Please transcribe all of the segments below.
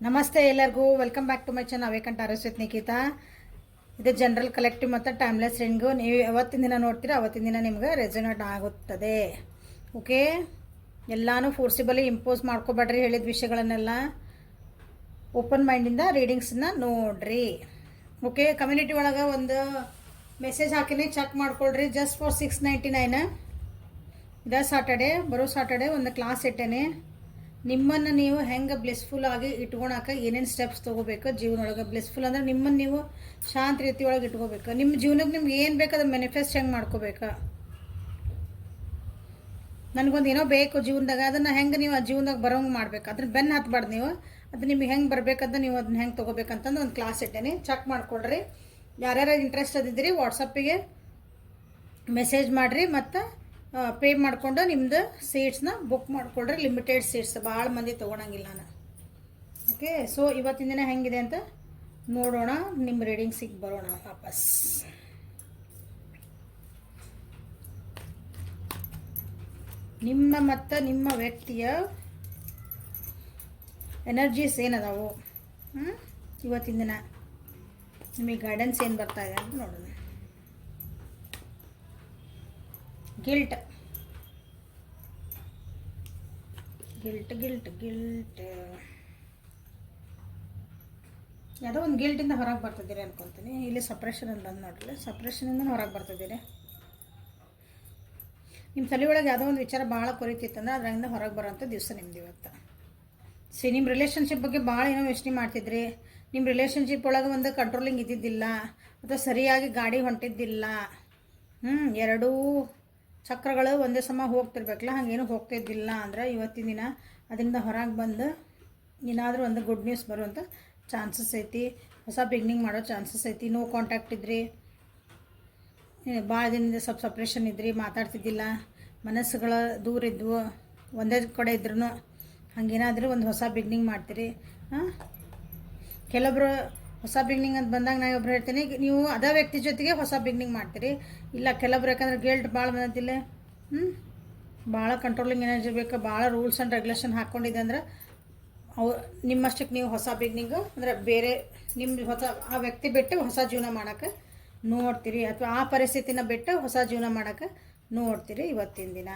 ನಮಸ್ತೆ ಎಲ್ಲರಿಗೂ welcome back to my channel awakened RS with Nikhita. ಇದು ಜನರಲ್ ಕಲೆಕ್ಟಿವ್ ಮತ್ತು ಟೈಮ್ಲೆಸ್ ರಿಂಗು. ನೀವು ಯಾವತ್ತಿನ ದಿನ ನೋಡ್ತೀರಾ ಅವತ್ತಿನ ದಿನ ನಿಮ್ಗೆ ರೆಸೊನೇಟ್ ಆಗುತ್ತದೆ. ಓಕೆ, ಎಲ್ಲಾನು ಫೋರ್ಸಿಬಲಿ ಇಂಪೋಸ್ ಮಾಡ್ಕೋಬೇಡ್ರಿ. ಹೇಳಿದ ವಿಷಯಗಳನ್ನೆಲ್ಲ ಓಪನ್ ಮೈಂಡಿಂದ ರೀಡಿಂಗ್ಸನ್ನ ನೋಡ್ರಿ. ಓಕೆ, ಕಮ್ಯುನಿಟಿ ಒಳಗೆ ಒಂದು ಮೆಸೇಜ್ ಹಾಕಿನಿ, ಚೆಕ್ ಮಾಡ್ಕೊಳ್ರಿ. Just for 699. ಇದೇ ಸಾಟರ್ಡೆ, ಬರೋ ಸಾಟರ್ಡೆ ಒಂದು ಕ್ಲಾಸ್ ಇಟ್ಟೇನೆ. ನಿಮ್ಮನ್ನು ನೀವು ಹೆಂಗೆ ಬ್ಲೆಸ್ಫುಲ್ ಆಗಿ ಇಟ್ಕೊಳಕ್ಕೆ ಏನೇನು ಸ್ಟೆಪ್ಸ್ ತೊಗೋಬೇಕು ಜೀವನೊಳಗೆ. ಬ್ಲೆಸ್ಫುಲ್ ಅಂದರೆ ನಿಮ್ಮನ್ನು ನೀವು ಶಾಂತ ರೀತಿ ಒಳಗೆ ಇಟ್ಕೋಬೇಕು. ನಿಮ್ಮ ಜೀವನಕ್ಕೆ ನಿಮ್ಗೆ ಏನು ಬೇಕು ಅದು ಮ್ಯಾನಿಫೆಸ್ಟ್ ಹೆಂಗೆ ಮಾಡ್ಕೋಬೇಕು. ನನಗೊಂದು ಏನೋ ಬೇಕು ಜೀವನದಾಗ, ಅದನ್ನು ಹೆಂಗೆ ನೀವು ಆ ಜೀವನದಾಗ ಬರೋಂಗೆ ಮಾಡ್ಬೇಕು. ಅದನ್ನ ಬೆನ್ನು ಹತ್ಬಾರ್ದು ನೀವು. ಅದು ನಿಮಗೆ ಹೆಂಗೆ ಬರಬೇಕಂತ ನೀವು ಅದನ್ನ ಹೆಂಗೆ ತೊಗೋಬೇಕಂತಂದು ಒಂದು ಕ್ಲಾಸ್ ಇಟ್ಟೇನೆ, ಚೆಕ್ ಮಾಡ್ಕೊಳ್ರಿ. ಯಾರ್ಯಾರು ಇಂಟ್ರೆಸ್ಟ್ ಅದಿದ್ದೀರಿ ವಾಟ್ಸಪ್ಪಿಗೆ ಮೆಸೇಜ್ ಮಾಡಿರಿ ಮತ್ತು ಪೇ ಮಾಡಿಕೊಂಡು ನಿಮ್ಮದು ಸೀಟ್ಸ್ನ ಬುಕ್ ಮಾಡಿಕೊಡ್ರಿ. ಲಿಮಿಟೆಡ್ ಸೀಟ್ಸ್, ಭಾಳ ಮಂದಿ ತೊಗೊಳಂಗಿಲ್ಲ ನಾನು. ಓಕೆ, ಸೊ ಇವತ್ತಿನ ದಿನ ಹೆಂಗಿದೆ ಅಂತ ನೋಡೋಣ. ನಿಮ್ಮ ರೀಡಿಂಗ್ಸಿಗೆ ಬರೋಣ ವಾಪಸ್. ನಿಮ್ಮ ಮತ್ತು ನಿಮ್ಮ ವ್ಯಕ್ತಿಯ ಎನರ್ಜೀಸ್ ಏನದಾವು ಇವತ್ತಿನ ದಿನ ನಿಮಗೆ ಗೈಡೆನ್ಸ್ ಏನು ಬರ್ತಾ ಇದೆ ಅಂತ ನೋಡೋಣ. ಗಿಲ್ಟ್ ಗಿಲ್ಟ್ ಗಿಲ್ಟ್ ಗಿಲ್ಟ್ ಯಾವುದೋ ಒಂದು ಗಿಲ್ಟಿಂದ ಹೊರಗೆ ಬರ್ತಿದ್ದೀರಿ ಅನ್ಕೊತೀನಿ. ಇಲ್ಲಿ ಸಪ್ರೆಷನ್ ಅಂತ ನೋಡ್ರಿ, ಸಪ್ರೆಷನಿಂದ ಹೊರಗೆ ಬರ್ತಿದ್ದೀರಿ. ನಿಮ್ಮ ತಲೆ ಒಳಗೆ ಯಾವುದೋ ಒಂದು ವಿಚಾರ ಭಾಳ ಕೊರಿತಿತ್ತಂದ್ರೆ ಅದರಿಂದ ಹೊರಗೆ ಬರೋಂಥ ದಿವಸ ನಿಮ್ದು ಇವತ್ತು. ನಿಮ್ಮ ರಿಲೇಷನ್ಶಿಪ್ ಬಗ್ಗೆ ಭಾಳ ಏನೋ ಯೋಚನೆ ಮಾಡ್ತಿದ್ರಿ. ನಿಮ್ಮ ರಿಲೇಷನ್ಶಿಪ್ ಒಳಗೆ ಒಂದು ಕಂಟ್ರೋಲಿಂಗ್ ಇದ್ದಿದ್ದಿಲ್ಲ ಅಥವಾ ಸರಿಯಾಗಿ ಗಾಡಿ ಹೊಂಟಿದ್ದಿಲ್ಲ. ಎರಡೂ ಚಕ್ರಗಳು ಒಂದೇ ಸಮ ಹೋಗ್ತಿರ್ಬೇಕಲ್ಲ, ಹಾಗೇನು ಹೋಗ್ತಿದ್ದಿಲ್ಲ ಅಂದ್ರೆ ಇವತ್ತಿನ ದಿನ ಅದರಿಂದ ಹೊರಗೆ ಬಂದು ಏನಾದರೂ ಒಂದು ಗುಡ್ ನ್ಯೂಸ್ ಬರುವಂಥ ಚಾನ್ಸಸ್ ಐತಿ. ಹೊಸ ಬಿಗ್ನಿಂಗ್ ಮಾಡೋ ಚಾನ್ಸಸ್ ಐತಿ. ನೋ ಕಾಂಟ್ಯಾಕ್ಟ್ ಇದ್ರಿ, ಭಾಳ ದಿನದಿಂದ ಸ್ವಲ್ಪ ಸಪ್ರೇಷನ್ ಇದ್ರಿ, ಮಾತಾಡ್ತಿದ್ದಿಲ್ಲ, ಮನಸ್ಸುಗಳ ದೂರ ಇದ್ವು, ಒಂದೇ ಕಡೆ ಇದ್ರೂ ಹಾಗೇನಾದರೂ ಒಂದು ಹೊಸ ಬಿಗ್ನಿಂಗ್ ಮಾಡ್ತೀರಿ. ಕೆಲವೊಬ್ರು ಹೊಸ ಬಿಗ್ನಿಂಗ್ ಅಂತ ಬಂದಾಗ ನಾನು ಒಬ್ರು ಹೇಳ್ತೀನಿ, ನೀವು ಅದೇ ವ್ಯಕ್ತಿ ಜೊತೆಗೆ ಹೊಸ ಬಿಗ್ನಿಂಗ್ ಮಾಡ್ತೀರಿ. ಇಲ್ಲ ಕೆಲವೊಬ್ರು ಯಾಕಂದ್ರೆ ಗಿಲ್ಟ್ ಭಾಳ ಬಂದಿಲ್ಲ, ಭಾಳ ಕಂಟ್ರೋಲಿಂಗ್ ಎನರ್ಜಿ ಬೇಕು, ಭಾಳ ರೂಲ್ಸ್ ಆ್ಯಂಡ್ ರೆಗ್ಯುಲೇಷನ್ ಹಾಕ್ಕೊಂಡಿದೆ ಅಂದ್ರೆ ನಿಮ್ಮಷ್ಟಕ್ಕೆ ನೀವು ಹೊಸ ಬಿಗ್ನಿಂಗು ಅಂದರೆ ಬೇರೆ ನಿಮ್ಮ ಹೊಸ ಆ ವ್ಯಕ್ತಿ ಬಿಟ್ಟು ಹೊಸ ಜೀವನ ಮಾಡೋಕ್ಕೆ ನೋಡ್ತೀರಿ, ಅಥವಾ ಆ ಪರಿಸ್ಥಿತಿನ ಬಿಟ್ಟು ಹೊಸ ಜೀವನ ಮಾಡೋಕ್ಕೆ ನೋಡ್ತೀರಿ. ಇವತ್ತಿನ ದಿನ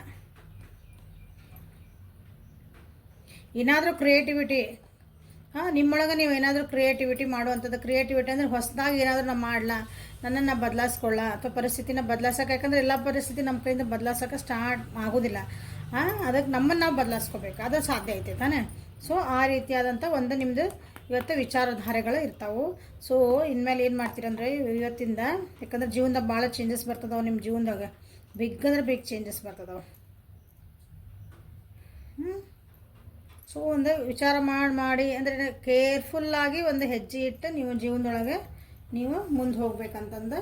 ಏನಾದರೂ ಕ್ರಿಯೇಟಿವಿಟಿ ನಿಮ್ಮೊಳಗೆ ನೀವು ಏನಾದರೂ ಕ್ರಿಯೇಟಿವಿಟಿ ಮಾಡುವಂಥದ್ದು. ಕ್ರಿಯೇಟಿವಿಟಿ ಅಂದರೆ ಹೊಸದಾಗಿ ಏನಾದರೂ ನಾವು ಮಾಡಲ್ಲ, ನನ್ನನ್ನು ಬದಲಾಯಿಸ್ಕೊಳ್ಳ ಅಥವಾ ಪರಿಸ್ಥಿತಿನ ಬದಲಾಯಿಸೋಕೆ. ಯಾಕಂದರೆ ಎಲ್ಲ ಪರಿಸ್ಥಿತಿ ನಮ್ಮ ಕೈಯಿಂದ ಬದಲಾಯಿಸೋಕೆ ಸ್ಟಾರ್ಟ್ ಆಗೋದಿಲ್ಲ. ಅದಕ್ಕೆ ನಮ್ಮನ್ನು ನಾವು ಬದಲಾಯಿಸ್ಕೋಬೇಕು, ಅದು ಸಾಧ್ಯ ಐತೆ ತಾನೇ. ಸೊ ಆ ರೀತಿಯಾದಂಥ ಒಂದು ನಿಮ್ಮದು ಇವತ್ತು ವಿಚಾರಧಾರೆಗಳು ಇರ್ತಾವೆ. ಸೊ ಇನ್ಮೇಲೆ ಏನು ಮಾಡ್ತೀರಂದ್ರೆ ಇವತ್ತಿಂದ, ಯಾಕಂದ್ರೆ ಜೀವನದಾಗ ಭಾಳ ಚೇಂಜಸ್ ಬರ್ತದವೆ ನಿಮ್ಮ ಜೀವನದಾಗ. ಬಿಗ್ ಅಂದ್ರೆ ಬಿಗ್ ಚೇಂಜಸ್ ಬರ್ತದವೆ. ಸೊ ಒಂದು ವಿಚಾರ ಮಾಡಿ ಅಂದರೆ ಕೇರ್ಫುಲ್ಲಾಗಿ ಒಂದು ಹೆಜ್ಜೆ ಇಟ್ಟು ನೀವು ಜೀವನದೊಳಗೆ ನೀವು ಮುಂದೆ ಹೋಗ್ಬೇಕಂತಂದು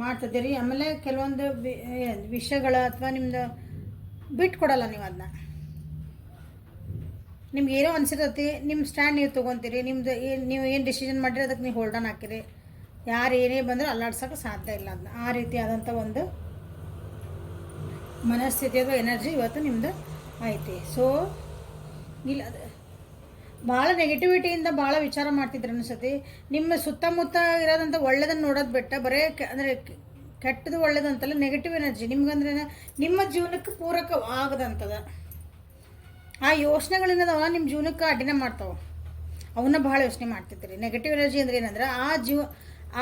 ಮಾಡ್ತಿದ್ದೀರಿ. ಆಮೇಲೆ ಕೆಲವೊಂದು ವಿಷಯಗಳ ಅಥವಾ ನಿಮ್ಮದು ಬಿಟ್ಕೊಡಲ್ಲ ನೀವು. ಅದನ್ನ ನಿಮ್ಗೆ ಏನೋ ಅನಿಸಿರ್ತೈತಿ, ನಿಮ್ಮ ಸ್ಟ್ಯಾಂಡ್ ನೀವು ತೊಗೊತೀರಿ. ನಿಮ್ಮದು ನೀವು ಏನು ಡಿಸಿಷನ್ ಮಾಡಿರಿ ಅದಕ್ಕೆ ನೀವು ಹೋಲ್ಡನ್ ಹಾಕಿರಿ. ಯಾರು ಏನೇ ಬಂದರೂ ಅಲ್ಲಾಡ್ಸೋಕೆ ಸಾಧ್ಯ ಇಲ್ಲ ಅದನ್ನ. ಆ ರೀತಿಯಾದಂಥ ಒಂದು ಮನಸ್ಥಿತಿ ಅಥವಾ ಎನರ್ಜಿ ಇವತ್ತು ನಿಮ್ಮದು ಐತಿ. ಸೊ ಇಲ್ಲ, ಭಾಳ ನೆಗೆಟಿವಿಟಿಯಿಂದ ಭಾಳ ವಿಚಾರ ಮಾಡ್ತಿದ್ರು ಅನಿಸತಿ. ನಿಮ್ಮ ಸುತ್ತಮುತ್ತ ಇರೋದಂಥ ಒಳ್ಳೇದನ್ನು ನೋಡೋದು ಬಿಟ್ಟ ಬರೀ ಅಂದರೆ ಕೆಟ್ಟದು ಒಳ್ಳೇದಂತಲ್ಲ, ನೆಗೆಟಿವ್ ಎನರ್ಜಿ ನಿಮ್ಗಂದ್ರೆ ನಿಮ್ಮ ಜೀವನಕ್ಕೆ ಪೂರಕ ಆಗದಂಥದ ಆ ಯೋಚನೆಗಳಿಂದ ನಿಮ್ಮ ಜೀವನಕ್ಕೆ ಅಡ್ಡಿನ ಮಾಡ್ತಾವೆ. ಅವನ್ನ ಭಾಳ ಯೋಚನೆ ಮಾಡ್ತಿರ್ತೀರಿ. ನೆಗೆಟಿವ್ ಎನರ್ಜಿ ಅಂದರೆ ಏನಂದ್ರೆ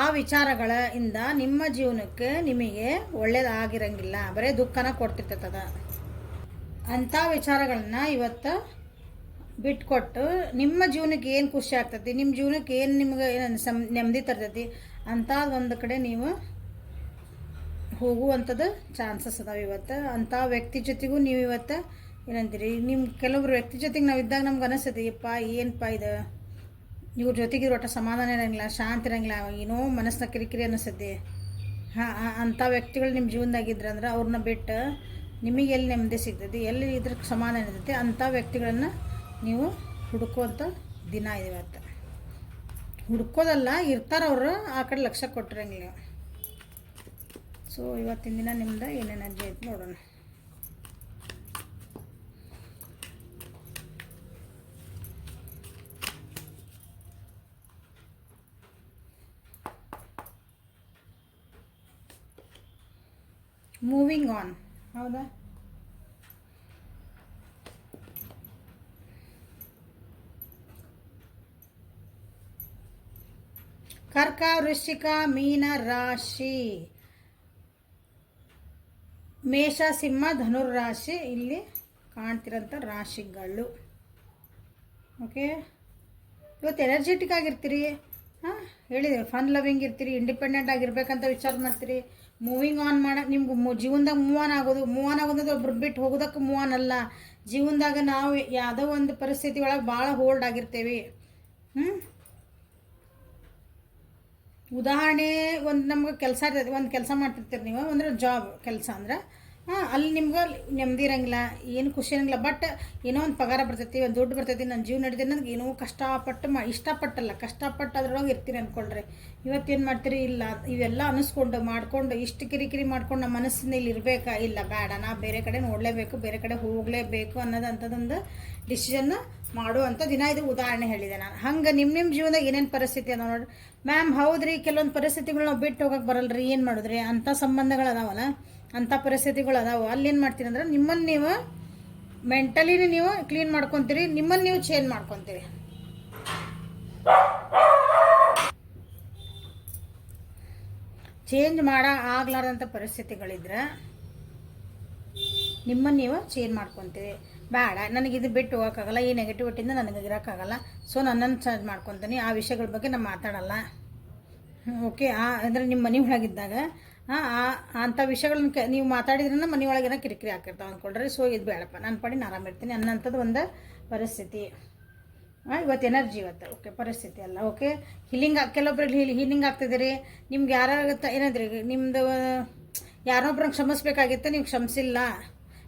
ಆ ವಿಚಾರಗಳಿಂದ ನಿಮ್ಮ ಜೀವನಕ್ಕೆ ನಿಮಗೆ ಒಳ್ಳೇದಾಗಿರಂಗಿಲ್ಲ, ಬರೀ ದುಃಖನ ಕೊಡ್ತಿರ್ತದ. ಅಂಥ ವಿಚಾರಗಳನ್ನ ಇವತ್ತು ಬಿಟ್ಕೊಟ್ಟು ನಿಮ್ಮ ಜೀವನಕ್ಕೆ ಏನು ಖುಷಿ ಆಗ್ತೈತಿ, ನಿಮ್ಮ ಜೀವನಕ್ಕೆ ಏನು ನಿಮ್ಗೆ ಏನು ನೆಮ್ಮದಿ ತರ್ತೈತಿ ಅಂಥ ಒಂದು ಕಡೆ ನೀವು ಹೋಗುವಂಥದ್ದು ಚಾನ್ಸಸ್ ಅದಾವೆ ಇವತ್ತು. ಅಂಥ ವ್ಯಕ್ತಿ ಜೊತೆಗೂ ನೀವು ಇವತ್ತು ಏನಂತೀರಿ, ನಿಮ್ಮ ಕೆಲವೊಬ್ರು ವ್ಯಕ್ತಿ ಜೊತೆಗೆ ನಾವು ಇದ್ದಾಗ ನಮ್ಗೆ ಅನಿಸ್ತೈತಿ, ಯಪ್ಪ ಏನಪ್ಪ ಇದು, ಇವ್ರ ಜೊತೆಗೆ ಒಟ್ಟು ಸಮಾಧಾನ ಇರೋಂಗಿಲ್ಲ, ಶಾಂತಿ ಇರೋಂಗಿಲ್ಲ, ಏನೋ ಮನಸ್ಸಿನ ಕಿರಿಕಿರಿ ಅನಿಸ್ತೈತಿ. ಅಂಥ ವ್ಯಕ್ತಿಗಳು ನಿಮ್ಮ ಜೀವನದಾಗಿದ್ರಂದ್ರೆ ಅವ್ರನ್ನ ಬಿಟ್ಟು ನಿಮಗೆ ಎಲ್ಲಿ ನೆಮ್ಮದಿ ಸಿಗ್ತೈತಿ, ಎಲ್ಲಿ ಇದ್ರ ಸಮಾಧಾನ ಇರ್ತೈತಿ ಅಂಥ ವ್ಯಕ್ತಿಗಳನ್ನು ನೀವು ಹುಡುಕುವಂಥ ದಿನ ಇದೆ ಇವತ್ತು. ಹುಡ್ಕೋದಲ್ಲ, ಇರ್ತಾರವರು, ಆ ಕಡೆ ಲಕ್ಷ್ಯ ಕೊಟ್ಟಿರಂಗಿಲ್ಲ. ಸೊ ಇವತ್ತಿನ ದಿನ ನಿಮ್ದು ಏನು ಎನರ್ಜಿ ಐತೆ ನೋಡೋಣ. Moving on. ಹೌದಾ? ಕರ್ಕ, ವೃಶ್ಚಿಕ, ಮೀನ ರಾಶಿ, ಮೇಷ, ಸಿಂಹ, ಧನುರ್ರಾಶಿ ಇಲ್ಲಿ ಕಾಣ್ತಿರೋಂಥ ರಾಶಿಗಳು. ಓಕೆ, ಇವತ್ತು ಎನರ್ಜೆಟಿಕ್ ಆಗಿರ್ತೀರಿ. ಹಾಂ, ಹೇಳಿದೆ, ಫನ್ ಲವಿಂಗ್ ಇರ್ತೀರಿ, ಇಂಡಿಪೆಂಡೆಂಟ್ ಆಗಿರ್ಬೇಕಂತ ವಿಚಾರ ಮಾಡ್ತೀರಿ. ಮೂವಿಂಗ್ ಆನ್ ನಿಮ್ಗೆ ಜೀವನದಾಗ ಮೂವ್ ಆನ್ ಆಗೋದು ಒಬ್ರು ಬಿಟ್ಟು ಹೋಗೋದಕ್ಕೆ ಮೂವ್ ಆನ್ ಅಲ್ಲ. ಜೀವನದಾಗ ನಾವು ಯಾವುದೋ ಒಂದು ಪರಿಸ್ಥಿತಿ ಒಳಗೆ ಭಾಳ ಹೋಲ್ಡ್ ಆಗಿರ್ತೇವೆ. ಉದಾಹರಣೆ, ಒಂದು ನಮ್ಗೆ ಕೆಲಸ ಇರ್ತದೆ, ಒಂದು ಕೆಲಸ ಮಾಡ್ತಿರ್ತೀರಿ ನೀವು, ಅಂದ್ರೆ ಜಾಬ್ ಕೆಲಸ ಅಂದ್ರೆ ಅಲ್ಲಿ ನಿಮ್ಗೆ ನೆಮ್ಮದಿ ಇರೋಂಗಿಲ್ಲ, ಏನು ಖುಷಿ ಇರೋಂಗಿಲ್ಲ. ಬಟ್ ಏನೋ ಒಂದು ಪಗಾರ ಬರ್ತೈತಿ, ಒಂದು ದುಡ್ಡು ಬರ್ತೈತಿ, ನನ್ನ ಜೀವನ ನಡೀತೀನಿ ನನಗೆ ಏನೋ ಕಷ್ಟಪಟ್ಟು ಇಷ್ಟಪಟ್ಟಲ್ಲ, ಕಷ್ಟಪಟ್ಟು ಅದ್ರೊಳಗೆ ಇರ್ತೀರಿ ಅಂದ್ಕೊಳ್ರಿ. ಇವತ್ತೇನು ಮಾಡ್ತೀರಿ? ಇಲ್ಲ, ಇವೆಲ್ಲ ಅನಿಸ್ಕೊಂಡು ಮಾಡ್ಕೊಂಡು ಇಷ್ಟು ಕಿರಿಕಿರಿ ಮಾಡ್ಕೊಂಡು ನಮ್ಮ ಮನಸ್ಸಿಂದ ಇಲ್ಲಿ ಇರಬೇಕಾ? ಇಲ್ಲ, ಬೇಡ, ನಾ ಬೇರೆ ಕಡೆ ನೋಡಲೇಬೇಕು, ಬೇರೆ ಕಡೆ ಹೋಗಲೇಬೇಕು ಅನ್ನೋದಂಥದ್ದೊಂದು ಡಿಸಿಷನ್ ಮಾಡುವಂಥ ದಿನ ಇದು. ಉದಾಹರಣೆ ಹೇಳಿದೆ ನಾನು. ಹಂಗೆ ನಿಮ್ಮ ಜೀವನದಾಗ ಏನೇನು ಪರಿಸ್ಥಿತಿ ಅದಾವ ನೋಡ್ರಿ ಮ್ಯಾಮ್. ಹೌದ್ರಿ, ಕೆಲವೊಂದು ಪರಿಸ್ಥಿತಿಗಳು ನಾವು ಬಿಟ್ಟು ಹೋಗಕ್ಕೆ ಬರಲ್ರಿ, ಏನು ಮಾಡಿದ್ರಿ? ಅಂಥ ಸಂಬಂಧಗಳು ಅದಾವಲ್ಲ, ಅಂಥ ಪರಿಸ್ಥಿತಿಗಳು ಅದಾವೆ. ಅಲ್ಲಿ ಏನು ಮಾಡ್ತೀರಿ ಅಂದ್ರೆ ನಿಮ್ಮನ್ನು ನೀವು ಮೆಂಟಲಿನೇ ನೀವು ಕ್ಲೀನ್ ಮಾಡ್ಕೊತೀರಿ, ನಿಮ್ಮನ್ನು ನೀವು ಚೇಂಜ್ ಮಾಡ್ಕೊತೀರಿ. ಚೇಂಜ್ ಆಗ್ಲಾರ್ದಂಥ ಪರಿಸ್ಥಿತಿಗಳಿದ್ರೆ ನಿಮ್ಮನ್ನು ನೀವು ಚೇಂಜ್ ಮಾಡ್ಕೊತೀರಿ. ಬೇಡ, ನನಗಿದು ಬಿಟ್ಟು ಹೋಗೋಕ್ಕಾಗಲ್ಲ, ಈ ನೆಗೆಟಿವಿಟಿಯಿಂದ ನನಗೆ ಇರೋಕ್ಕಾಗಲ್ಲ, ಸೊ ನನ್ನನ್ನು ಚೇಂಜ್ ಮಾಡ್ಕೊತೀನಿ, ಆ ವಿಷಯಗಳ ಬಗ್ಗೆ ನಾನು ಮಾತಾಡಲ್ಲ. ಓಕೆ, ಅಂದರೆ ನಿಮ್ಮ ಮನೆ ಒಳಗಿದ್ದಾಗ ಅಂಥ ವಿಷಯಗಳನ್ನ ನೀವು ಮಾತಾಡಿದ್ರನ್ನ ಮನೆ ಒಳಗೇನೋ ಕಿರಿಕಿರಿ ಹಾಕಿರ್ತಾವೆ ಅಂದ್ಕೊಳ್ರಿ. ಸೊ ಇದು ಬೇಡಪ್ಪ, ನಾನು ಪಡಿ ಆರಾಮಿರ್ತೀನಿ ಅನ್ನೋಂಥದ್ದು ಒಂದು ಪರಿಸ್ಥಿತಿ. ಇವತ್ತು ಎನರ್ಜಿ, ಇವತ್ತು ಓಕೆ, ಪರಿಸ್ಥಿತಿ ಅಲ್ಲ. ಓಕೆ, ಕೆಲವೊಬ್ರಿಗೆ ಹೀಲಿಂಗ್ ಆಗ್ತಿದ್ದೀರಿ. ನಿಮ್ಗೆ ಯಾರಾಗುತ್ತೆ ಏನಂದ್ರಿ, ನಿಮ್ಮದು ಯಾರೊಬ್ರಂಗೆ ಕ್ಷಮಿಸ್ಬೇಕಾಗಿತ್ತು, ನೀವು ಕ್ಷಮಿಸಿಲ್ಲ,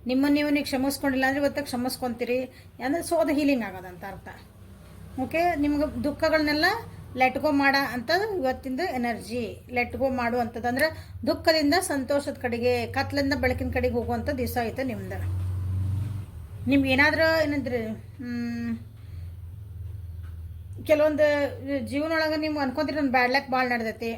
ನೀವು ಕ್ಷಮಿಸ್ಕೊಂಡಿಲ್ಲ ಅಂದರೆ ಇವತ್ತು ಕ್ಷಮಿಸ್ಕೊತೀರಿ ಅಂದರೆ ಸೊ ಅದು ಹೀಲಿಂಗ್ ಆಗೋದಂತ ಅರ್ಥ. ಓಕೆ, ನಿಮ್ಗೆ ದುಃಖಗಳನ್ನೆಲ್ಲ ಲೆಟ್ ಗೋ ಮಾಡೋ ಅಂಥದ್ದು ಇವತ್ತಿಂದ ಎನರ್ಜಿ. ಲೆಟ್ ಗೋ ಮಾಡುವಂಥದ್ದು ಅಂದರೆ ದುಃಖದಿಂದ ಸಂತೋಷದ ಕಡೆಗೆ, ಕತ್ಲಿಂದ ಬೆಳಕಿನ ಕಡೆಗೆ ಹೋಗುವಂಥ ದಿವಸ ಆಯಿತು ನಿಮ್ದು. ನಿಮ್ಗೆ ಏನಾದರೂ ಏನಂದ್ರೆ ಕೆಲವೊಂದು ಜೀವನೊಳಗೆ ನೀವು ಅನ್ಕೊಂತೀರಿ ನನ್ನ ಬ್ಯಾಡ್ ಲಕ್ ಭಾಳ ನಡೆದೈತಿ,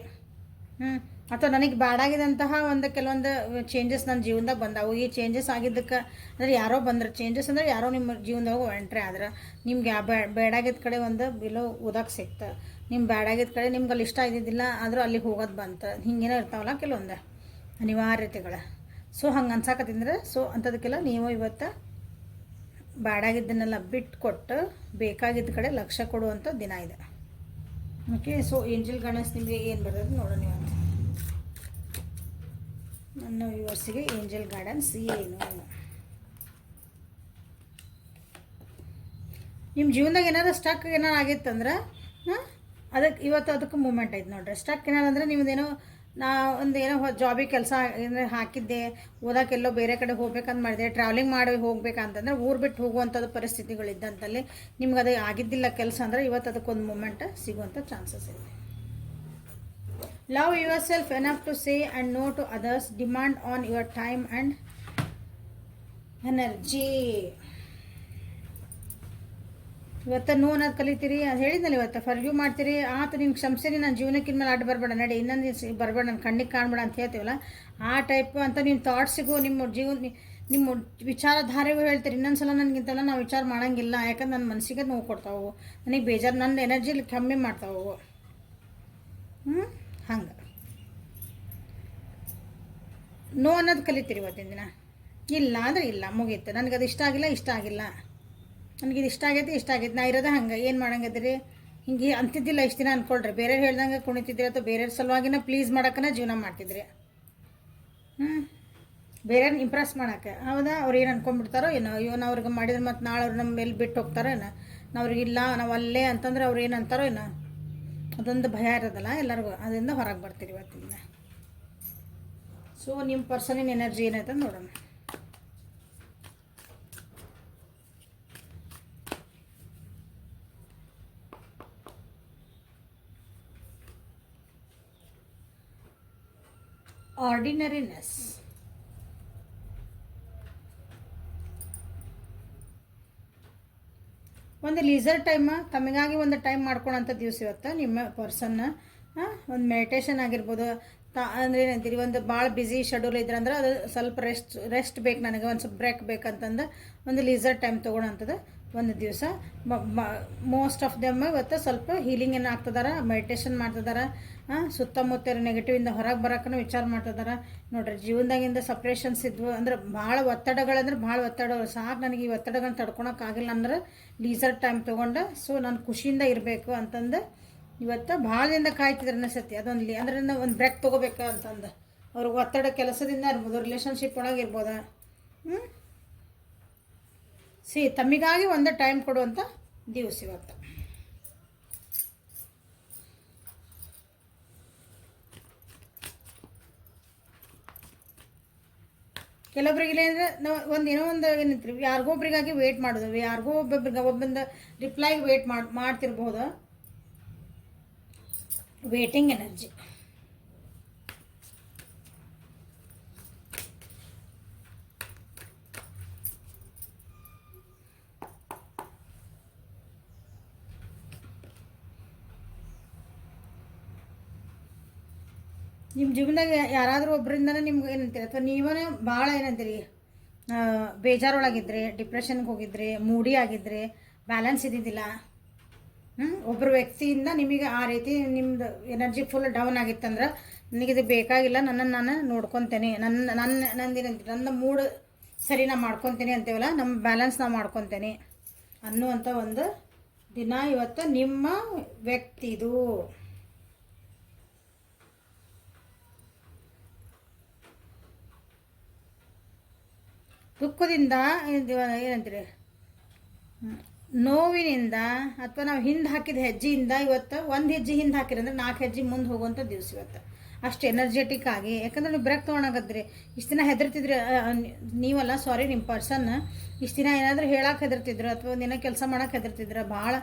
ಅಥವಾ ನನಗೆ ಬ್ಯಾಡಾಗಿದ್ದಂತಹ ಒಂದು ಕೆಲವೊಂದು ಚೇಂಜಸ್ ನನ್ನ ಜೀವನದಾಗ ಬಂದಾವು. ಈ ಚೇಂಜಸ್ ಆಗಿದ್ದಕ್ಕೆ ಅಂದರೆ ಯಾರೋ ಬಂದ್ರೆ, ಚೇಂಜಸ್ ಅಂದರೆ ಯಾರೋ ನಿಮ್ಮ ಜೀವನದಾಗ ಎಂಟ್ರಿ ಆದ್ರೆ ನಿಮ್ಗೆ ಬೇಡಾಗಿದ್ದ ಕಡೆ ಒಂದು ಬಿಲೋ ಓದಕ್ಕೆ ಸಿಕ್ತು, ನಿಮ್ಮ ಬ್ಯಾಡಾಗಿದ್ದ ಕಡೆ ನಿಮ್ಗೆ ಅಲ್ಲಿ ಇಷ್ಟ ಆಗಿದ್ದಿಲ್ಲ ಆದರೂ ಅಲ್ಲಿ ಹೋಗೋದು ಬಂತು. ಹಿಂಗೇನೋ ಇರ್ತಾವಲ್ಲ ಕೆಲವೊಂದು ಅನಿವಾರ್ಯತೆಗಳು. ಸೊ ಹಂಗೆ ಅನ್ಸಾಕತ್ತಿಂದ್ರೆ ಸೊ ಅಂಥದಕ್ಕೆಲ್ಲ ನೀವು ಇವತ್ತು ಬ್ಯಾಡಾಗಿದ್ದನ್ನೆಲ್ಲ ಬಿಟ್ಟು ಕೊಟ್ಟು ಬೇಕಾಗಿದ್ದ ಕಡೆ ಲಕ್ಷ್ಯ ಕೊಡುವಂಥ ದಿನ ಇದೆ. ಓಕೆ, ಸೊ ಏಂಜಲ್ ಗೈಡೆನ್ಸ್ ನಿಮಗೆ ಏನು ಬರೋದು ನೋಡೋಣ. ನೀವು ನನ್ನ ವ್ಯೂವರ್ಸಿಗೆ ಏಂಜಲ್ ಗೈಡೆನ್ಸ್ ಏನು? ನಿಮ್ಮ ಜೀವನದಾಗ ಏನಾದ್ರು ಸ್ಟಕ್ ಏನಾರು ಆಗಿತ್ತಂದ್ರೆ ಅದಕ್ಕೆ ಇವತ್ತು ಅದಕ್ಕೆ ಮೂಮೆಂಟ್ ಐತೆ ನೋಡ್ರಿ. ಸ್ಟಕ್ ಏನಾರಂದ್ರೆ ನಿಮ್ಮದೇನೋ ಏನೋ ಜಾಬಿಗೆ ಕೆಲಸ ಹಾಕಿದ್ದೆ, ಓದೋಕ್ಕೆಲ್ಲೋ ಬೇರೆ ಕಡೆ ಹೋಗ್ಬೇಕಂತ ಮಾಡಿದೆ, ಟ್ರಾವೆಲಿಂಗ್ ಮಾಡಿ ಹೋಗ್ಬೇಕಂತಂದ್ರೆ ಊರು ಬಿಟ್ಟು ಹೋಗುವಂಥದ್ದು ಪರಿಸ್ಥಿತಿಗಳಿದ್ದಂತಲ್ಲಿ ನಿಮ್ಗೆ ಅದು ಆಗಿದ್ದಿಲ್ಲ ಕೆಲಸ ಅಂದರೆ ಇವತ್ತು ಅದಕ್ಕೊಂದು ಮೂಮೆಂಟ್ ಸಿಗುವಂಥ ಚಾನ್ಸಸ್ ಇದೆ. Love yourself enough to say and no to others. Demand on your time and energy. ಇವತ್ತು ನೋ ಅನ್ನೋದು ಕಲಿತೀರಿ, ಅದು ಹೇಳಿದ್ನಲ್ಲ. ಇವತ್ತು ಫರ್ಗ್ಯೂ ಮಾಡ್ತೀರಿ, ಆತು ನಿಮ್ಗೆ ಕ್ಷಮಿಸ್ತೀನಿ, ನನ್ನ ಜೀವನಕ್ಕೆ ಇನ್ಮೇಲೆ ಅಡ್ಡ ಬರಬೇಡ, ನಡಿ ಇನ್ನೊಂದು ಬರಬೇಡ, ನನ್ನ ಕಣ್ಣಿಗೆ ಕಾಣಬೇಡ ಅಂತ ಹೇಳ್ತೀವಲ್ಲ, ಆ ಟೈಪ್ ಅಂತ ನಿಮ್ಮ ಥಾಟ್ಸಿಗೂ ನಿಮ್ಮ ವಿಚಾರಧಾರೆಗೂ ಹೇಳ್ತೀರಿ. ಇನ್ನೊಂದ್ಸಲ ನನಗಿಂತೆಲ್ಲ ನಾವು ವಿಚಾರ ಮಾಡೋಂಗಿಲ್ಲ, ಯಾಕಂದ್ರೆ ನನ್ನ ಮನಸ್ಸಿಗೆ ನೋವು ಕೊಡ್ತಾವೆ, ನನಗೆ ಬೇಜಾರು, ನನ್ನ ಎನರ್ಜಿಲಿ ಕಮ್ಮಿ ಮಾಡ್ತಾವೆ. ಹಂಗೆ ನೋ ಅನ್ನೋದು ಕಲಿತೀರಿ ಇವತ್ತಿನ ದಿನ. ಇಲ್ಲ ಅಂದರೆ ಇಲ್ಲ, ಮುಗೀತು. ನನಗದು ಇಷ್ಟ ಆಗಿಲ್ಲ, ನನಗಿದು ಇಷ್ಟ ಆಗೈತಿ, ನಾ ಇರೋದೇ ಹಂಗೆ, ಏನು ಮಾಡಂಗಿದ್ರಿ? ಹಿಂಗೆ ಅಂತಿದ್ದಿಲ್ಲ ಇಷ್ಟು ದಿನ ಅಂದ್ಕೊಳ್ರಿ. ಬೇರೆಯವ್ರು ಹೇಳ್ದಂಗೆ ಕುಣಿತಿದ್ರಿ ಅಥವಾ ಬೇರೆಯವ್ರ ಸಲುವಾಗಿನ ಪ್ಲೀಸ್ ಮಾಡೋಕ್ಕನ ಜೀವನ ಮಾಡ್ತಿದ್ರಿ. ಬೇರೆಯವ್ರನ್ನ ಇಂಪ್ರೆಸ್ ಮಾಡೋಕ್ಕೆ. ಹೌದಾ? ಅವ್ರು ಏನು ಅನ್ಕೊಂಡ್ಬಿಡ್ತಾರೋ ಏನೋ, ಇವನು ಅವ್ರಿಗೆ ಮಾಡಿದ್ರೆ ಮತ್ತು ನಾಳೆ ಅವ್ರು ನಮ್ಮ ಮೇಲೆ ಬಿಟ್ಟು ಹೋಗ್ತಾರೋ ಏನೋ, ಅವ್ರಿಗಿಲ್ಲ ನಾವು ಅಲ್ಲೇ ಅಂತಂದ್ರೆ ಅವ್ರು ಏನು ಅಂತಾರೋ ಏನೋ, ಅದೊಂದು ಭಯ ಇರೋದಲ್ಲ ಎಲ್ಲರಿಗೂ, ಅದರಿಂದ ಹೊರಗೆ ಬರ್ತೀರಿ ಇವತ್ತಿನ. ಸೊ ನಿಮ್ಮ ಪರ್ಸನಿನ ಎನರ್ಜಿ ಏನೈತೆ ನೋಡೋಣ. ಆರ್ಡಿನರಿನೆಸ್. ಒಂದು ಲೀಸರ್ ಟೈಮ್, ತಮಗಾಗಿ ಒಂದು ಟೈಮ್ ಮಾಡ್ಕೊಳ್ಳೋಂಥ ದಿವಸ ಇವತ್ತು ನಿಮ್ಮ ಪರ್ಸನ್ನ. ಒಂದು ಮೆಡಿಟೇಷನ್ ಆಗಿರ್ಬೋದು, ಅಂದರೆ ಏನಂತೀರಿ, ಒಂದು ಭಾಳ ಬ್ಯುಸಿ ಶೆಡ್ಯೂಲ್ ಇದ್ರಂದ್ರೆ ಅದು ಸ್ವಲ್ಪ ರೆಸ್ಟ್ ಬೇಕು ನನಗೆ, ಒಂದು ಸ್ವಲ್ಪ ಬ್ರೇಕ್ ಬೇಕಂತಂದು ಒಂದು ಲೀಸರ್ ಟೈಮ್ ತೊಗೊಳಂಥದ್ದು ಒಂದು ದಿವಸ. ಮೋಸ್ಟ್ ಆಫ್ ದೆಮ್ ಇವತ್ತು ಸ್ವಲ್ಪ ಹೀಲಿಂಗ್ ಏನು ಆಗ್ತದಾರ, ಮೆಡಿಟೇಷನ್ ಮಾಡ್ತಿದಾರ, ಸುತ್ತಮುತ್ತ ನೆಗೆಟಿವಿಂದ ಹೊರಗೆ ಬರೋಕ್ಕೂ ವಿಚಾರ ಮಾಡ್ತಿದಾರ. ನೋಡ್ರಿ, ಜೀವನದಾಗಿಂದ ಸಪ್ರೇಷನ್ಸ್ ಇದ್ವು ಅಂದ್ರೆ ಭಾಳ ಒತ್ತಡಗಳಂದ್ರೆ ಭಾಳ ಒತ್ತಡ, ಸಾಕು ನನಗೆ ಈ ಒತ್ತಡಗಳನ್ನ ತಡ್ಕೊಳಕ್ಕಾಗಿಲ್ಲ ಅಂದ್ರೆ ಲೀಸರ್ ಟೈಮ್ ತೊಗೊಂಡು ಸೊ ನಾನು ಖುಷಿಯಿಂದ ಇರಬೇಕು ಅಂತಂದು ಇವತ್ತು ಭಾಳ ದಿನದ ಕಾಯ್ತಿದ್ರು ಅನಿಸತಿ. ಅದೊಂದು ಅಂದ್ರೆ ಒಂದು ಬ್ರೇಕ್ ತೊಗೋಬೇಕು ಅಂತಂದು, ಅವ್ರಿಗೆ ಒತ್ತಡ ಕೆಲಸದಿಂದ ಇರ್ಬೋದು, ರಿಲೇಷನ್ಶಿಪ್ ಒಳಗೆ ಇರ್ಬೋದ. ತಮ್ಮಿಗಾಗಿ ಒಂದು ಟೈಮ್ ಕೊಡುವಂಥ ದಿವಸ ಇವತ್ತು. ಕೆಲವೊಬ್ರಿಗೆ ಇಲ್ಲ ಅಂದರೆ ನಾವು ಏನೋ ಒಂದು ಏನಂತೀವಿ, ಯಾರಿಗೊಬ್ರಿಗಾಗಿ ವೇಟ್ ಮಾಡೋದು, ಯಾರಿಗೋ ಒಬ್ಬೊಬ್ಬಂದು ರಿಪ್ಲೈಗೆ ವೇಟ್ ಮಾಡ್ತಿರ್ಬೋದು. Waiting energy. ನಿಮ್ಮ ಜೀವನದಾಗ ಯಾರಾದರೂ ಒಬ್ಬರಿಂದನೇ ನಿಮ್ಗೆ ಏನಂತೀರಿ, ಅಥವಾ ನೀವೇ ಭಾಳ ಏನಂತೀರಿ ಬೇಜಾರೊಳಗಿದ್ರೆ, ಡಿಪ್ರೆಷನ್ಗೆ ಹೋಗಿದ್ರೆ, ಮೂಡಿ ಆಗಿದ್ರೆ, ಬ್ಯಾಲೆನ್ಸ್ ಇದ್ದಿದ್ದಿಲ್ಲ, ಒಬ್ಬರು ವ್ಯಕ್ತಿಯಿಂದ ನಿಮಗೆ ಆ ರೀತಿ ನಿಮ್ಮದು ಎನರ್ಜಿ ಫುಲ್ ಡೌನ್ ಆಗಿತ್ತಂದ್ರೆ ನನಗಿದು ಬೇಕಾಗಿಲ್ಲ, ನನ್ನನ್ನು ನಾನು ನೋಡ್ಕೊತೇನೆ, ನನ್ನ ಮೂಡ್ ಸರಿ ನಾ ಮಾಡ್ಕೊತೀನಿ ಅಂತೀವಲ್ಲ, ನಮ್ಮ ಬ್ಯಾಲೆನ್ಸ್ ನಾವು ಮಾಡ್ಕೊತೇನೆ ಅನ್ನುವಂಥ ಒಂದು ದಿನ ಇವತ್ತು ನಿಮ್ಮ ವ್ಯಕ್ತಿದು. ದುಃಖದಿಂದ ಏನಂತೀರಿ, ನೋವಿನಿಂದ ಅಥವಾ ನಾವು ಹಿಂದೆ ಹಾಕಿದ ಹೆಜ್ಜೆಯಿಂದ ಇವತ್ತು ಒಂದು ಹೆಜ್ಜೆ ಹಿಂದೆ ಹಾಕಿರಂದ್ರೆ 4 ಹೆಜ್ಜೆ ಮುಂದೆ ಹೋಗುವಂಥ ದಿವಸ ಇವತ್ತು. ಅಷ್ಟು ಎನರ್ಜೆಟಿಕ್ ಆಗಿ, ಯಾಕಂದ್ರೆ ನೀವು ಬ್ರೇಕ್ ತೊಗೊಳಕದ್ರಿ. ಇಷ್ಟು ದಿನ ಹೆದರ್ತಿದ್ರಿ ನೀವಲ್ಲ, ಸಾರಿ ನಿಮ್ಮ ಪರ್ಸನ್ ಇಷ್ಟು ದಿನ ಏನಾದರೂ ಹೇಳಕ್ಕೆ ಹೆದರ್ತಿದ್ರು ಅಥವಾ ಒಂದಿನ ಕೆಲಸ ಮಾಡೋಕೆ ಹೆದರ್ತಿದ್ರು, ಭಾಳ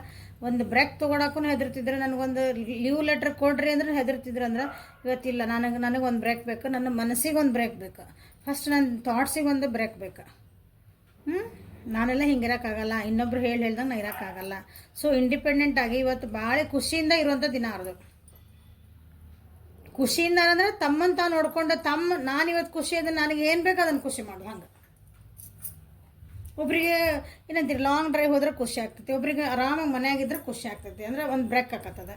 ಒಂದು ಬ್ರೇಕ್ ತೊಗೊಳಕ್ಕೂ ಹೆದರ್ತಿದ್ರು, ನನಗೊಂದು ಲೀವ್ ಲೆಟ್ರ್ ಕೊಡ್ರಿ ಅಂದ್ರೆ ಹೆದರ್ತಿದ್ರು. ಅಂದ್ರೆ ಇವತ್ತಿಲ್ಲ, ನನಗೊಂದು ಬ್ರೇಕ್ ಬೇಕು, ನನ್ನ ಮನಸ್ಸಿಗೆ ಒಂದು ಬ್ರೇಕ್ ಬೇಕು, ಫಸ್ಟ್ ನನ್ನ ಥಾಟ್ಸಿಗೆ ಒಂದು ಬ್ರೇಕ್ ಬೇಕು. ನಾನೆಲ್ಲ ಹಿಂಗಿರೋಕ್ಕಾಗಲ್ಲ, ಇನ್ನೊಬ್ರು ಹೇಳ್ದಂಗೆ ನಾನು ಇರೋಕ್ಕಾಗಲ್ಲ. ಸೊ ಇಂಡಿಪೆಂಡೆಂಟ್ ಆಗಿ ಇವತ್ತು ಭಾಳ ಖುಷಿಯಿಂದ ಇರುವಂಥ ದಿನ ಅವ್ರದ್ದು. ಖುಷಿಯಿಂದ ಅಂದರೆ ತಮ್ಮನ್ನು ತಾವು ನೋಡ್ಕೊಂಡು ನಾನು ಇವತ್ತು ಖುಷಿ ಅಂದರೆ ನನಗೆ ಏನು ಬೇಕು ಅದನ್ನು ಖುಷಿ ಮಾಡೋದು. ಹಂಗೆ ಒಬ್ರಿಗೆ ಏನಂತೀರಿ, ಲಾಂಗ್ ಡ್ರೈವ್ ಹೋದ್ರೆ ಖುಷಿ ಆಗ್ತೈತಿ, ಒಬ್ರಿಗೆ ಆರಾಮಾಗಿ ಮನೆಯಾಗಿದ್ರೆ ಖುಷಿ ಆಗ್ತೈತಿ, ಅಂದರೆ ಒಂದು ಬ್ರೇಕ್ ಆಕತ್ತದ.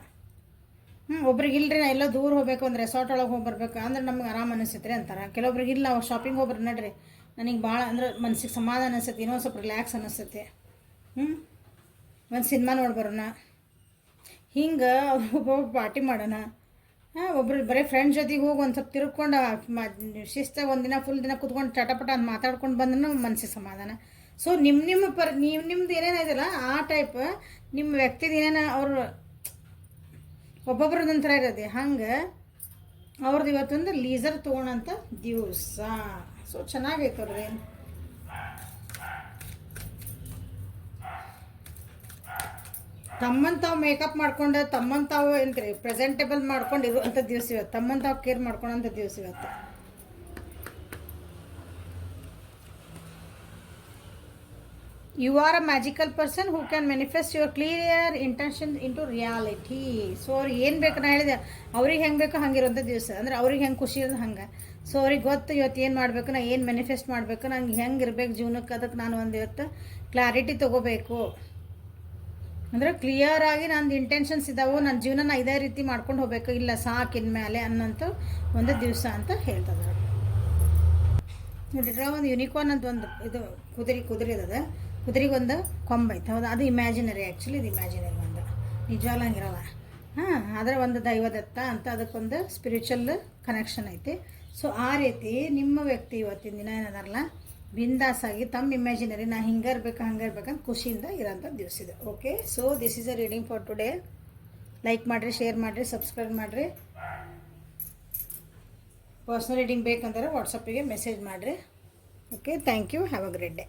ಒಬ್ರಿಗೆ ಇಲ್ಲರಿ ನಾ ಎಲ್ಲೋ ದೂರ ಹೋಗ್ಬೇಕು, ಒಂದು ರೆಸಾರ್ಟ್ ಒಳಗೆ ಹೋಗಿ ಬರ್ಬೇಕು ಅಂದ್ರೆ ನಮ್ಗೆ ಆರಾಮ ಅನಿಸ್ತೈತ್ರಿ ಅಂತಾರೆ. ಕೆಲವೊಬ್ರಿಗೆ ಇಲ್ಲ, ಶಾಪಿಂಗ್ ಹೋಗ್ಬರ್ರಿ ನಡ್ರಿ, ನನಗೆ ಭಾಳ ಅಂದ್ರೆ ಮನ್ಸಿಗೆ ಸಮಾಧಾನ ಅನಿಸ್ತೈತಿ, ಇನ್ನೊಂದು ಸ್ವಲ್ಪ ರಿಲ್ಯಾಕ್ಸ್ ಅನಿಸ್ತೈತಿ, ಒಂದು ಸಿನಿಮಾ ನೋಡ್ಬರೋಣ, ಹಿಂಗೆ ಒಬ್ಬೊಬ್ಬ ಪಾರ್ಟಿ ಮಾಡೋಣ, ಒಬ್ರು ಬರೀ ಫ್ರೆಂಡ್ಸ್ ಜೊತೆಗೆ ಹೋಗಿ ಒಂದು ಸ್ವಲ್ಪ ತಿರ್ಕೊಂಡು ಶಿಸ್ತಾಗ ಒಂದಿನ ಫುಲ್ ದಿನ ಕೂತ್ಕೊಂಡು ಚಟಪಟ ಅಂತ ಮಾತಾಡ್ಕೊಂಡು ಬಂದ್ರೆ ಮನಸ್ಸಿಗೆ ಸಮಾಧಾನ. ಸೊ ನಿಮ್ದು ಏನೇನಿದೆಯಲ್ಲ ಆ ಟೈಪ್ ನಿಮ್ಮ ವ್ಯಕ್ತಿದು ಏನೇನು ಅವರು ಒಬ್ಬೊಬ್ರದೊಂಥರ ಇರೋದೆ, ಹಂಗೆ ಅವ್ರದ್ದು ಇವತ್ತೊಂದು ಲೀಸರ್ ತೊಗೊಳಂಥ ದಿವಸ. ಸೊ ಚೆನ್ನಾಗೈತೆ ಅವ್ರದ್ದು. ತಮ್ಮನ್ನು ತಾವು ಮೇಕಪ್ ಮಾಡ್ಕೊಂಡು, ತಮ್ಮನ್ನು ತಾವು ಎಂತ್ರಿ ಪ್ರೆಸೆಂಟೇಬಲ್ ಮಾಡ್ಕೊಂಡು ಇರುವಂಥ ದಿವಸ ಇವತ್ತು, ತಮ್ಮನ್ನು ತಾವು ಕೇರ್ ಮಾಡ್ಕೊಳ್ಳೋಂಥ ದಿವಸ ಇವತ್ತು. You are a magical person who can manifest your clear intention into reality. So ಅವ್ರಿಗೆ ಏನು ಬೇಕು, ನಾ ಹೇಳಿದೆ ಅವ್ರಿಗೆ ಹೆಂಗೆ ಬೇಕೋ ಹಂಗಿರೋಂಥ ದಿವಸ, ಅಂದರೆ ಅವ್ರಿಗೆ ಹೆಂಗೆ ಖುಷಿ ಇರೋದು ಹಂಗೆ. ಸೊ ಅವ್ರಿಗೆ ಗೊತ್ತು ಇವತ್ತು ಏನು ಮಾಡಬೇಕು, ನಾ ಏನು ಮ್ಯಾನಿಫೆಸ್ಟ್ ಮಾಡಬೇಕು, ನಂಗೆ ಹೆಂಗೆ ಇರಬೇಕು ಜೀವನಕ್ಕೆ, ಅದಕ್ಕೆ ನಾನು ಒಂದು ಇವತ್ತು ಕ್ಲಾರಿಟಿ ತೊಗೋಬೇಕು, ಅಂದರೆ ಕ್ಲಿಯರ್ ಆಗಿ ನಂದು ಇಂಟೆನ್ಷನ್ಸ್ ಇದ್ದಾವೆ, ನನ್ನ ಜೀವನ ಇದೇ ರೀತಿ ಮಾಡ್ಕೊಂಡು ಹೋಗ್ಬೇಕು, ಇಲ್ಲ ಸಾಕಿನ ಮೇಲೆ ಅನ್ನೋಂಥ ಒಂದು ದಿವಸ ಅಂತ ಹೇಳ್ತಿದ್ದಾರೆ. ನೋಡಿದ್ರೆ ಒಂದು ಯೂನಿಕಾರ್ನ್ ಅಂತ ಒಂದು ಇದು ಕುದುರೆ ಅದ, ಕುದುರೆಗೆ ಒಂದು ಕೊಂಬೈತೆ, ಹೌದು, ಅದು ಇಮ್ಯಾಜಿನರಿ. ಆ್ಯಕ್ಚುಲಿ ಇದು ಇಮ್ಯಾಜಿನರಿ, ಒಂದು ನಿಜವಾಗ್ಲೂ ಹಂಗಿರಲ್ಲ. ಅದರ ಒಂದು ದೈವದತ್ತ ಅಂತ ಅದಕ್ಕೊಂದು ಸ್ಪಿರಿಚುವಲ್ ಕನೆಕ್ಷನ್ ಐತಿ. ಸೊ ಆ ರೀತಿ ನಿಮ್ಮ ವ್ಯಕ್ತಿ ಇವತ್ತಿನ ದಿನ ಏನದಾರಲ್ಲ ಬಿಂದಾಸಾಗಿ ತಮ್ಮ ಇಮ್ಯಾಜಿನರಿ ನಾ ಹಿಂಗೆ ಇರ್ಬೇಕಂತ ಖುಷಿಯಿಂದ ಇರೋಂಥ ದಿವಸ ಇದೆ. Okay, so this is a reading for today. Like ಮಾಡಿರಿ, ಶೇರ್ ಮಾಡಿರಿ, ಸಬ್ಸ್ಕ್ರೈಬ್ ಮಾಡಿರಿ. ಪರ್ಸ್ನಲ್ ರೀಡಿಂಗ್ ಬೇಕಂದ್ರೆ ವಾಟ್ಸಪ್ಪಿಗೆ ಮೆಸೇಜ್ ಮಾಡಿರಿ. Okay, thank you, have a great day.